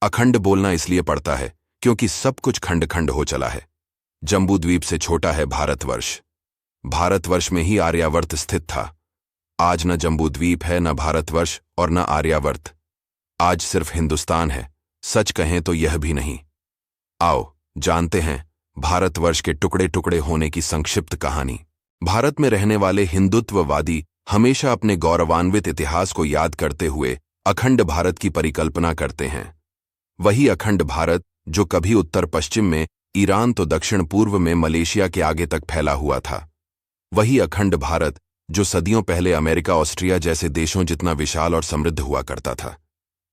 अखंड बोलना इसलिए पड़ता है क्योंकि सब कुछ खंड खंड हो चला है। जम्बू द्वीप से छोटा है भारतवर्ष। भारतवर्ष में ही आर्यावर्त स्थित था। आज न जम्बू द्वीप है, न भारतवर्ष और न आर्यावर्त। आज सिर्फ हिंदुस्तान है। सच कहें तो यह भी नहीं। आओ जानते हैं भारतवर्ष के टुकड़े टुकड़े होने की संक्षिप्त कहानी। भारत में रहने वाले हिंदुत्ववादी हमेशा अपने गौरवान्वित इतिहास को याद करते हुए अखंड भारत की परिकल्पना करते हैं। वही अखंड भारत जो कभी उत्तर पश्चिम में ईरान तो दक्षिण पूर्व में मलेशिया के आगे तक फैला हुआ था। वही अखंड भारत जो सदियों पहले अमेरिका, ऑस्ट्रिया जैसे देशों जितना विशाल और समृद्ध हुआ करता था।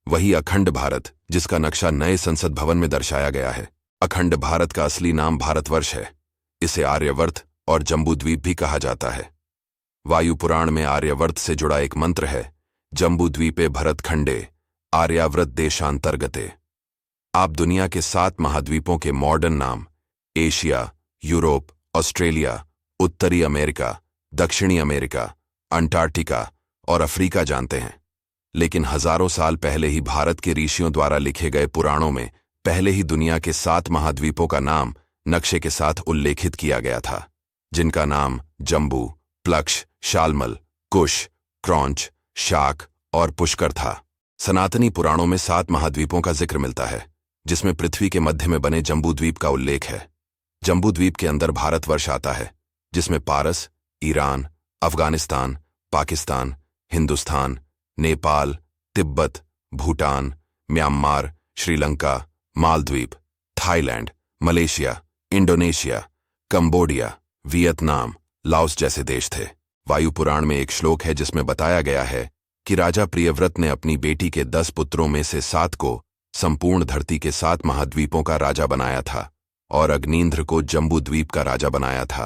वही अखंड भारत जिसका नक्शा नए संसद भवन में दर्शाया गया है। अखंड भारत का असली नाम भारतवर्ष है। इसे आर्यवर्त और जम्बूद्वीप भी कहा जाता है। वायु पुराण में आर्यवर्त से जुड़ा एक मंत्र है, जम्बूद्वीपे भरतखंडे आर्यावर्त देशांतर्गते। आप दुनिया के 7 महाद्वीपों के मॉडर्न नाम एशिया, यूरोप, ऑस्ट्रेलिया, उत्तरी अमेरिका, दक्षिणी अमेरिका, अंटार्कटिका और अफ्रीका जानते हैं, लेकिन हजारों साल पहले ही भारत के ऋषियों द्वारा लिखे गए पुराणों में पहले ही दुनिया के 7 महाद्वीपों का नाम नक्शे के साथ उल्लेखित किया गया था, जिनका नाम जम्बू, प्लक्ष, शालमल, कुश, क्रौंच, शाक और पुष्कर था। सनातनी पुराणों में 7 महाद्वीपों का जिक्र मिलता है, जिसमें पृथ्वी के मध्य में बने जम्बूद्वीप का उल्लेख है। जम्बूद्वीप के अंदर भारतवर्ष आता है, जिसमें Paras, Iran, Afghanistan, Pakistan, Hindustan, Nepal, Tibet, Bhutan, Myanmar, Sri Lanka, Maldives, Thailand, Malaysia, Indonesia, Cambodia, Vietnam, Laos जैसे देश थे। वायु पुराण में एक श्लोक है जिसमें बताया गया है कि राजा प्रियव्रत ने अपनी बेटी के 10 पुत्रों में से 7 को संपूर्ण धरती के 7 महाद्वीपों का राजा बनाया था और अग्निंद्र को जम्बूद्वीप का राजा बनाया था।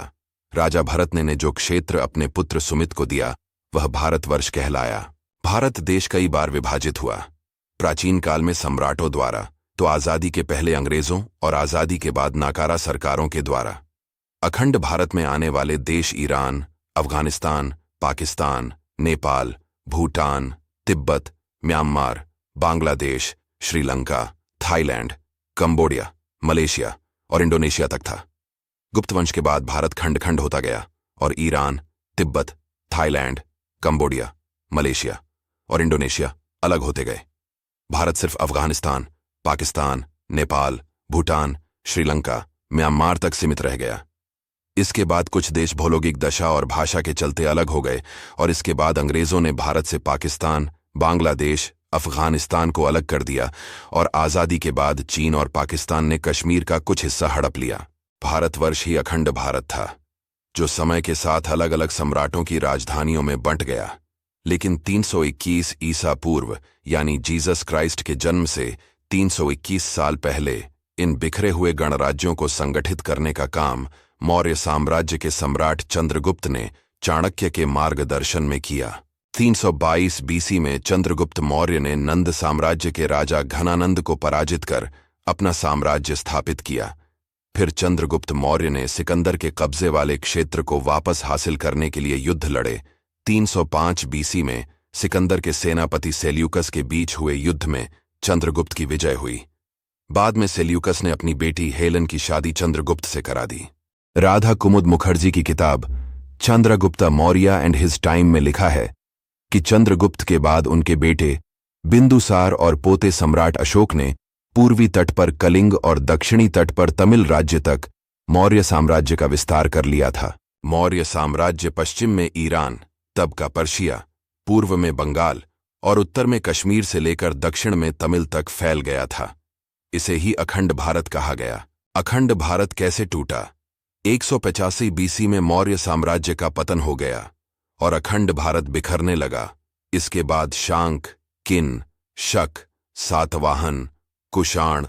राजा भरत ने जो क्षेत्र अपने पुत्र सुमित को दिया वह भारतवर्ष कहलाया। भारत देश कई बार विभाजित हुआ, प्राचीन काल में सम्राटों द्वारा, तो आजादी के पहले अंग्रेजों और आजादी के बाद नाकारा सरकारों के द्वारा। अखंड भारत में आने वाले देश Iran, Afghanistan, Pakistan, Nepal, Bhutan, Tibet, Myanmar, Bangladesh, Sri Lanka, Thailand, Cambodia, Malaysia और इंडोनेशिया तक था। गुप्त वंश के बाद भारत खंड खंड होता गया और Iran, Tibet, Thailand, Cambodia, Malaysia और इंडोनेशिया अलग होते गए। भारत सिर्फ अफगानिस्तान, पाकिस्तान, नेपाल, भूटान, श्रीलंका, म्यांमार तक सीमित रह गया। इसके बाद कुछ देश भौगोलिक दशा और भाषा के चलते अलग हो गए और इसके बाद अंग्रेजों ने भारत से पाकिस्तान, बांग्लादेश, अफगानिस्तान को अलग कर दिया और आजादी के बाद चीन और पाकिस्तान ने कश्मीर का कुछ हिस्सा हड़प लिया। भारतवर्ष ही अखंड भारत था, जो समय के साथ अलग अलग सम्राटों की राजधानियों में बंट गया। लेकिन 321 ईसा पूर्व यानी जीसस क्राइस्ट के जन्म से 321 साल पहले इन बिखरे हुए गणराज्यों को संगठित करने का काम मौर्य साम्राज्य के सम्राट चंद्रगुप्त ने चाणक्य के मार्गदर्शन में किया। 322 बीसी में चंद्रगुप्त मौर्य ने नंद साम्राज्य के राजा घनानंद को पराजित कर अपना साम्राज्य स्थापित किया। फिर चंद्रगुप्त मौर्य ने सिकंदर के कब्जे वाले क्षेत्र को वापस हासिल करने के लिए युद्ध लड़े। 305 बीसी में सिकंदर के सेनापति सेल्यूकस के बीच हुए युद्ध में चंद्रगुप्त की विजय हुई। बाद में सेल्यूकस ने अपनी बेटी हेलेन की शादी चंद्रगुप्त से करा दी। राधा कुमुद मुखर्जी की किताब Chandragupta Maurya and his time में लिखा है कि चंद्रगुप्त के बाद उनके बेटे बिंदुसार और पोते सम्राट अशोक ने पूर्वी तट पर कलिंग और दक्षिणी तट पर तमिल राज्य तक मौर्य साम्राज्य का विस्तार कर लिया था। मौर्य साम्राज्य पश्चिम में ईरान, तब का पर्शिया, पूर्व में बंगाल और उत्तर में कश्मीर से लेकर दक्षिण में तमिल तक फैल गया था। इसे ही अखंड भारत कहा गया। अखंड भारत कैसे टूटा? 185 बीसी में मौर्य साम्राज्य का पतन हो गया और अखंड भारत बिखरने लगा। इसके बाद शांक, किन, शक, सातवाहन, कुषाण,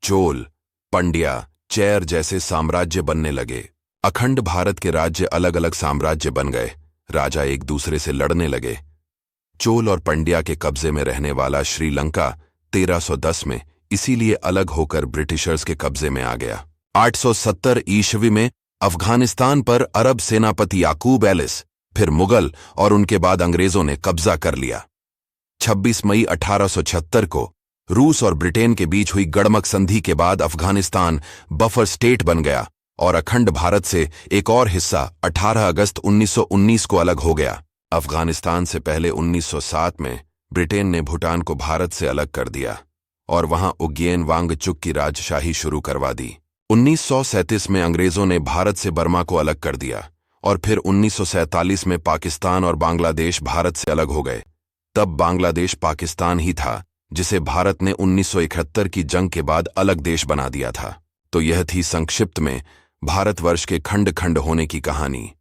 चोल, पंड्या, चैर जैसे साम्राज्य बनने लगे। अखंड भारत के राज्य अलग अलग साम्राज्य बन गए। राजा एक दूसरे से लड़ने लगे। चोल और पंड्या के कब्जे में रहने वाला श्रीलंका 1310 में इसीलिए अलग होकर ब्रिटिशर्स के कब्जे में आ गया। 870 ईस्वी में अफगानिस्तान पर अरब सेनापति याकूब एलिस, फिर मुगल और उनके बाद अंग्रेजों ने कब्जा कर लिया। 26 मई 1876 को रूस और ब्रिटेन के बीच हुई गड़मक संधि के बाद अफगानिस्तान बफर स्टेट बन गया और अखंड भारत से एक और हिस्सा 18 अगस्त 1919 को अलग हो गया। अफगानिस्तान से पहले 1907 में ब्रिटेन ने भूटान को भारत से अलग कर दिया और वहां उज्ञेन वांगचुक की राजशाही शुरू करवा दी। 1937 में अंग्रेजों ने भारत से बर्मा को अलग कर दिया और फिर 1947 में पाकिस्तान और बांग्लादेश भारत से अलग हो गए। तब बांग्लादेश पाकिस्तान ही था जिसे भारत ने 1971 की जंग के बाद अलग देश बना दिया था। तो यह थी संक्षिप्त में भारतवर्ष के खंड खंड होने की कहानी।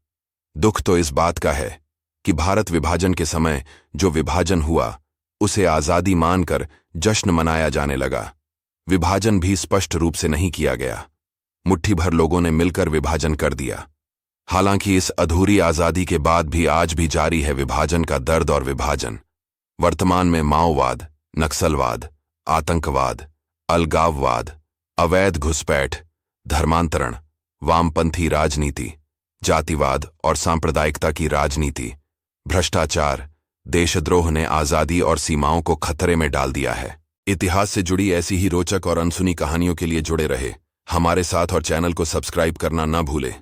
दुख तो इस बात का है कि भारत विभाजन के समय जो विभाजन हुआ उसे आजादी मानकर जश्न मनाया जाने लगा। विभाजन भी स्पष्ट रूप से नहीं किया गया, मुट्ठी भर लोगों ने मिलकर विभाजन कर दिया। हालांकि इस अधूरी आजादी के बाद भी आज भी जारी है विभाजन का दर्द और विभाजन। वर्तमान में माओवाद, नक्सलवाद, आतंकवाद, अलगाववाद, अवैध घुसपैठ, धर्मांतरण, वामपंथी राजनीति, जातिवाद और सांप्रदायिकता की राजनीति, भ्रष्टाचार, देशद्रोह ने आजादी और सीमाओं को खतरे में डाल दिया है। इतिहास से जुड़ी ऐसी ही रोचक और अनसुनी कहानियों के लिए जुड़े रहे हमारे साथ और चैनल को सब्सक्राइब करना न भूलें।